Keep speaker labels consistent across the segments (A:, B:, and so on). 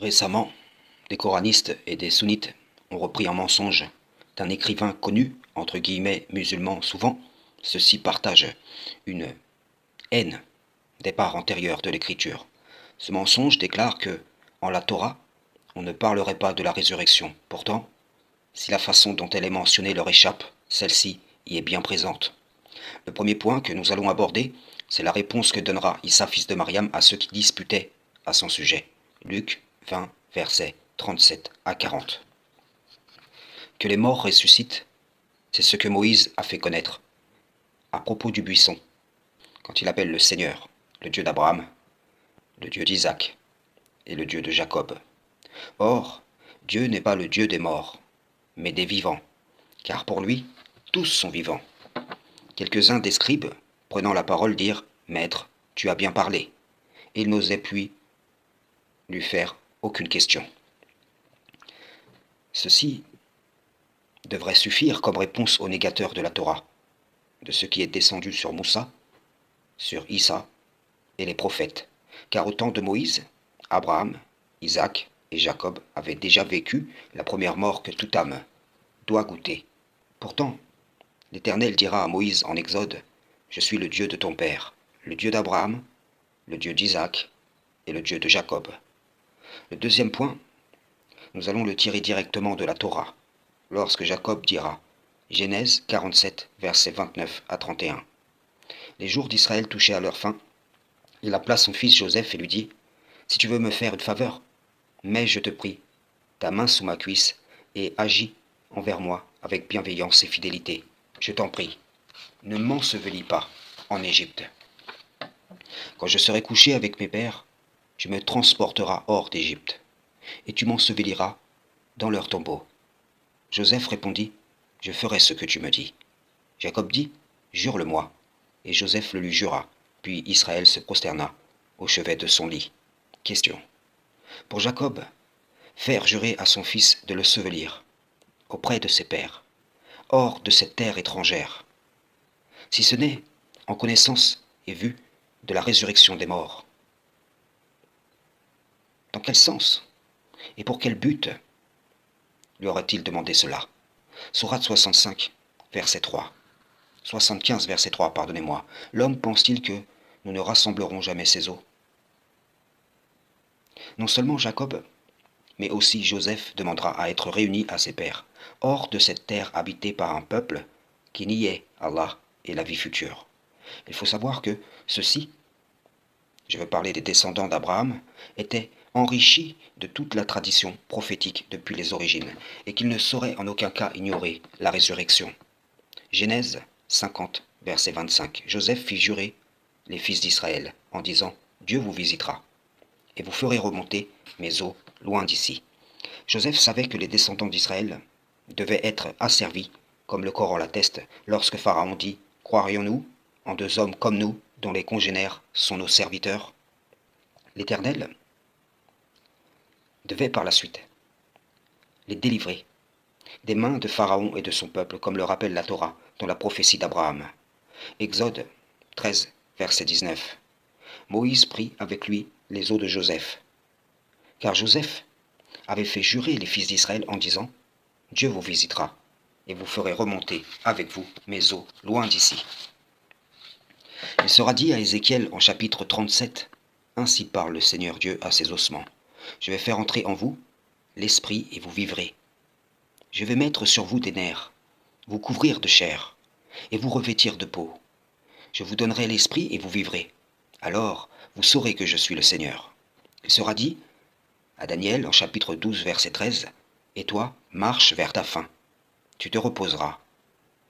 A: Récemment, des coranistes et des sunnites ont repris un mensonge d'un écrivain connu, entre guillemets musulman souvent. Ceux-ci partagent une haine des parts antérieures de l'écriture. Ce mensonge déclare que, en la Torah, on ne parlerait pas de la résurrection. Pourtant, si la façon dont elle est mentionnée leur échappe, celle-ci y est bien présente. Le premier point que nous allons aborder, c'est la réponse que donnera Issa, fils de Mariam, à ceux qui disputaient à son sujet. Luc 20, versets 37 à 40. Que les morts ressuscitent, c'est ce que Moïse a fait connaître à propos du buisson, quand il appelle le Seigneur, le Dieu d'Abraham, le Dieu d'Isaac et le Dieu de Jacob. Or, Dieu n'est pas le Dieu des morts, mais des vivants, car pour lui, tous sont vivants. Quelques-uns des scribes, prenant la parole, dirent « Maître, tu as bien parlé », et ils n'osaient puis lui faire aucune question. Ceci devrait suffire comme réponse aux négateurs de la Torah, de ce qui est descendu sur Moussa, sur Issa et les prophètes, car au temps de Moïse, Abraham, Isaac et Jacob avaient déjà vécu la première mort que toute âme doit goûter. Pourtant, l'Éternel dira à Moïse en Exode, « Je suis le Dieu de ton père, le Dieu d'Abraham, le Dieu d'Isaac et le Dieu de Jacob. » Le deuxième point, nous allons le tirer directement de la Torah, lorsque Jacob dira, Genèse 47, versets 29 à 31. Les jours d'Israël touchaient à leur fin, il appela son fils Joseph et lui dit, « Si tu veux me faire une faveur, mets, je te prie, ta main sous ma cuisse et agis envers moi avec bienveillance et fidélité. Je t'en prie, ne m'ensevelis pas en Égypte. Quand je serai couché avec mes pères, tu me transporteras hors d'Égypte, et tu m'enseveliras dans leur tombeau. » Joseph répondit, « Je ferai ce que tu me dis. » Jacob dit, « Jure-le-moi. » Et Joseph le lui jura. Puis Israël se prosterna au chevet de son lit. Question. Pour Jacob, faire jurer à son fils de le sevelir auprès de ses pères, hors de cette terre étrangère, si ce n'est en connaissance et vue de la résurrection des morts. Dans quel sens et pour quel but lui aurait-il demandé cela? Sourate 65, verset 3. 75, verset 3, pardonnez-moi. L'homme pense-t-il que nous ne rassemblerons jamais ses os? Non seulement Jacob, mais aussi Joseph demandera à être réuni à ses pères, hors de cette terre habitée par un peuple qui niait Allah et la vie future. Il faut savoir que ceux-ci, je veux parler des descendants d'Abraham, étaient enrichis de toute la tradition prophétique depuis les origines, et qu'ils ne sauraient en aucun cas ignorer la résurrection. Genèse 50, verset 25. Joseph fit jurer les fils d'Israël en disant « Dieu vous visitera, et vous ferez remonter mes eaux loin d'ici. » Joseph savait que les descendants d'Israël devaient être asservis, comme le Coran l'atteste, lorsque Pharaon dit « Croirions-nous en deux hommes comme nous, dont les congénères sont nos serviteurs ?» L'Éternel devait par la suite les délivrer des mains de Pharaon et de son peuple, comme le rappelle la Torah dans la prophétie d'Abraham. Exode 13, verset 19. Moïse prit avec lui les os de Joseph, car Joseph avait fait jurer les fils d'Israël en disant « Dieu vous visitera, et vous ferez remonter avec vous mes os loin d'ici. » Il sera dit à Ézéchiel en chapitre 37, « Ainsi parle le Seigneur Dieu à ses ossements. Je vais faire entrer en vous l'esprit et vous vivrez. Je vais mettre sur vous des nerfs, vous couvrir de chair, et vous revêtir de peau. Je vous donnerai l'esprit et vous vivrez. Alors vous saurez que je suis le Seigneur. » Il sera dit à Daniel en chapitre 12, verset 13, « Et toi, marche vers ta fin. Tu te reposeras,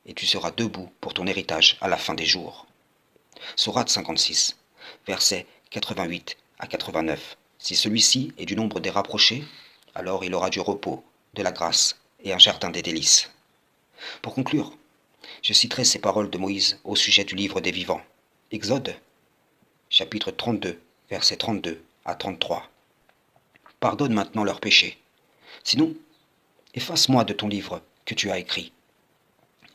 A: et tu seras debout pour ton héritage à la fin des jours. » Sourate 56, versets 88 à 89. Si celui-ci est du nombre des rapprochés, alors il aura du repos, de la grâce et un jardin des délices. Pour conclure, je citerai ces paroles de Moïse au sujet du livre des vivants. Exode, chapitre 32, versets 32 à 33. « Pardonne maintenant leurs péchés. Sinon, efface-moi de ton livre que tu as écrit. »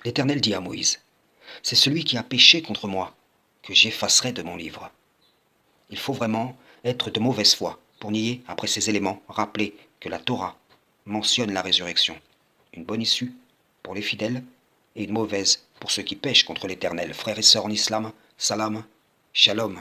A: L'Éternel dit à Moïse, « C'est celui qui a péché contre moi que j'effacerai de mon livre. » Il faut vraiment être de mauvaise foi pour nier, après ces éléments, rappeler que la Torah mentionne la résurrection. Une bonne issue pour les fidèles et une mauvaise pour ceux qui pêchent contre l'Éternel. Frères et sœurs en islam, salam, shalom.